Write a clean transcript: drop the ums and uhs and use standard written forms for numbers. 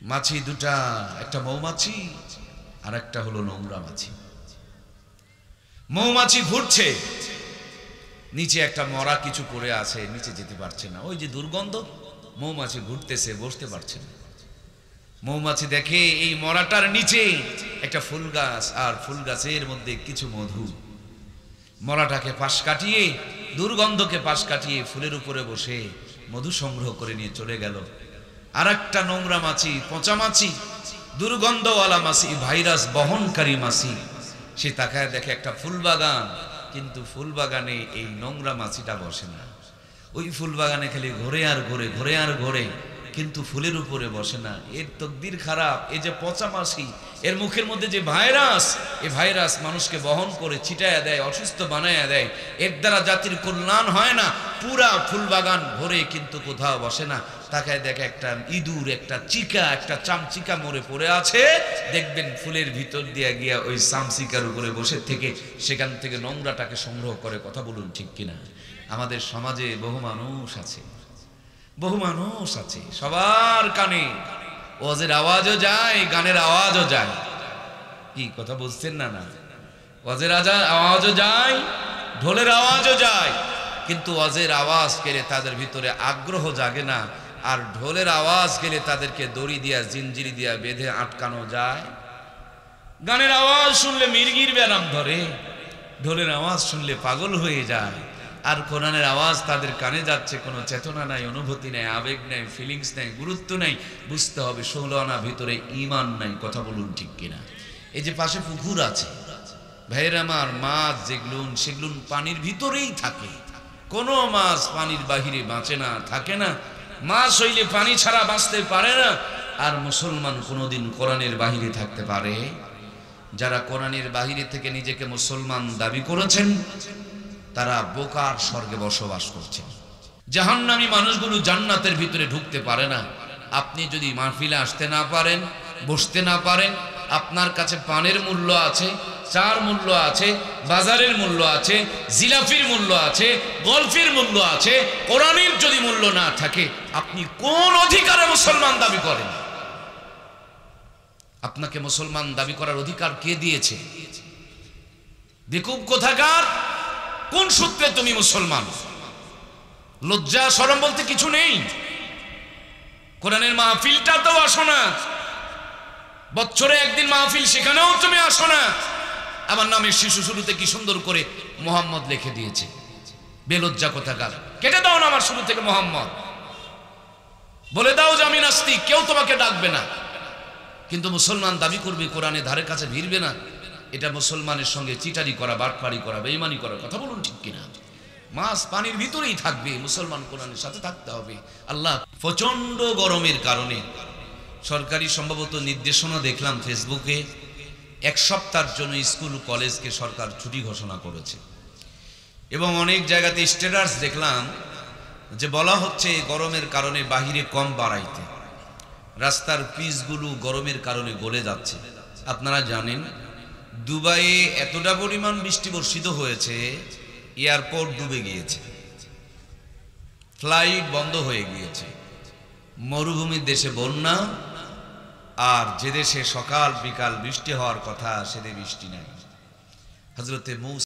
মাছি দুটা, একটা মৌমাছি আর একটা হলো নোংরা মাছি। মৌমাছি ঘুরছে, নিচে একটা মরা কিছু পড়ে আছে, নিচে যেতে পারছে না, ওই যে দুর্গন্ধ, মৌমাছি ঘুরতেছে, বসতে পারছে না। মৌমাছি দেখে এই মরাটার নিচে একটা ফুল গাছ, আর ফুল গাছের মধ্যে কিছু মধু। মরাটাকে পাশ কাটিয়ে, দুর্গন্ধকে পাশ কাটিয়ে ফুলের উপরে বসে মধু সংগ্রহ করে নিয়ে চলে গেল। আর একটা নোংরা মাছি, পচা মাছি, দুর্গন্ধওয়ালা মাছি, ভাইরাস বহনকারী মাছি, সে তাকায় দেখে একটা ফুল বাগান, কিন্তু ফুল বাগানে এই নোংরা মাছিটা বসে না। ওই ফুল বাগানে খালি ঘোরে আর ঘোরে, ঘোরে আর ঘোরে, কিন্তু ফুলের উপরে বসে না। এর তকদির খারাপ, এই যে পচা মাছি, এর মুখের মধ্যে যে ভাইরাস, এই ভাইরাস মানুষকে বহন করে ছিটায়া দেয়, অসুস্থ বানায়া দেয়। এর দ্বারা জাতির কল্যাণ হয় না। পুরা ফুল বাগান ঘোরে কিন্তু কোথাও বসে না। তাকায় দেখে একটা ইঁদুর, একটা চিকা, একটা চামচিকা মরে পড়ে আছে। দেখবেন ফুলের ভিতর দিয়ে গিয়া ওই চামচিকার উপরে বসে থেকে সেখান থেকে নোংরাটাকে সংগ্রহ করে। কথা বলুন ঠিক কিনা? আমাদের সমাজে বহু মানুষ আছে, বহু মানুষ আছে, সবার কানে ওয়াজের আওয়াজও যায়, গানের আওয়াজও যায়। কি কথা বুঝছেন না? না, ওয়াজের আওয়াজও যায়, ঢোলের আওয়াজও যায়, কিন্তু ওয়াজের আওয়াজ গেলে তাদের ভিতরে আগ্রহ জাগে না, আর ঢোলের আওয়াজ গেলে তাদেরকে দড়ি দিয়া, জিনজিরি দিয়া বেঁধে আটকানো যায়। গানের আওয়াজ শুনলে মির্গির ব্যারাম ধরে, ঢোলের আওয়াজ শুনলে পাগল হয়ে যায়। আর কোরআনের আওয়াজ তাদের কানে যাচ্ছে, কোনো চেতনা নাই, অনুভূতি নাই, আবেগ নাই, ফিলিংস নাই, গুরুত্ব নাই। বুঝতে হবে 16 আনা ভিতরে ঈমান নাই। কথা বলুন ঠিক কিনা? এই যে পাশে পুকুর আছে, ভাইয়ের আমার, মাছ যেগুলো সেগুলো পানির ভিতরেই থাকে। কোনো মাছ পানির বাহিরে বাঁচে না, থাকে না। মাছ হইলে পানি ছাড়া বাঁচতে পারে না। আর মুসলমান কোনোদিন কোরআনের বাহিরে থাকতে পারে? যারা কোরআনের বাহিরে থেকে নিজেকে মুসলমান দাবি করেছেন, তারা বোকার স্বর্গে বসবাস করছে। জাহান্নামী মানুষগুলো জান্নাতের ভিতরে ঢুকতে পারে না। আপনি যদি মাহফিলে আসতে না পারেন, বসতে না পারেন, আপনার কাছে পানের মূল্য আছে, চার মূল্য আছে, বাজারের মূল্য আছে, জিলাফির মূল্য আছে, গলফির মূল্য আছে, কোরআনের যদি মূল্য না থাকে, আপনি কোন অধিকারে মুসলমান দাবি করেন? আপনাকে মুসলমান দাবি করার অধিকার কে দিয়েছে? বেকুব কোথাকার! কোন সূত্রে তুমি মুসলমান? লজ্জা শরম বলতে কিছু নেই। কোরআনের মাহফিলটা তো আসো না, বছরে একদিন মাহফিল, সেখানেও তুমি আসো না। আমার নামের শিশু শুরুতে কি সুন্দর করে মোহাম্মদ লিখে দিয়েছে। বেলজ্জা কোথাকার! কেটে দাও না আমার শুরু থেকে মোহাম্মদ, বলে দাও যে আমি নাস্তিক, কেউ তোমাকে ডাকবে না। কিন্তু মুসলমান দাবি করবে, কোরআনের ধারে কাছে ভিড়বে না। এটা মুসলমানের সঙ্গে চিটারি করা, বাটপাড়ি করা, বেঈমানি করা। কথা বলুন ঠিক কিনা? মাছ পানির ভিতরেই থাকবে, মুসলমান কোরআনের সাথে থাকতে হবে। আল্লাহ প্রচন্ড গরমের কারণে সরকারি সম্ভবত নির্দেশনা দেখলাম ফেসবুকে, 1 সপ্তাহের জন্য স্কুল কলেজকে সরকার ছুটি ঘোষণা করেছে। এবং অনেক জায়গাতে স্ট্যাটাস দেখলাম যে বলা হচ্ছে গরমের কারণে বাহিরে কম বাড়াইতে। রাস্তার পিচগুলো গরমের কারণে গলে যাচ্ছে। আপনারা জানেন দুবাইয়ে এতটা পরিমাণ বৃষ্টি বর্ষিত হয়েছে, এয়ারপোর্ট ডুবে গিয়েছে, ফ্লাইট বন্ধ হয়ে গিয়েছে। মরুভূমির দেশে বন্যা, আর যে দেশে সকাল বিকাল বৃষ্টি হওয়ার কথা, সে দেশে বৃষ্টি নাই। হযরতে মূসা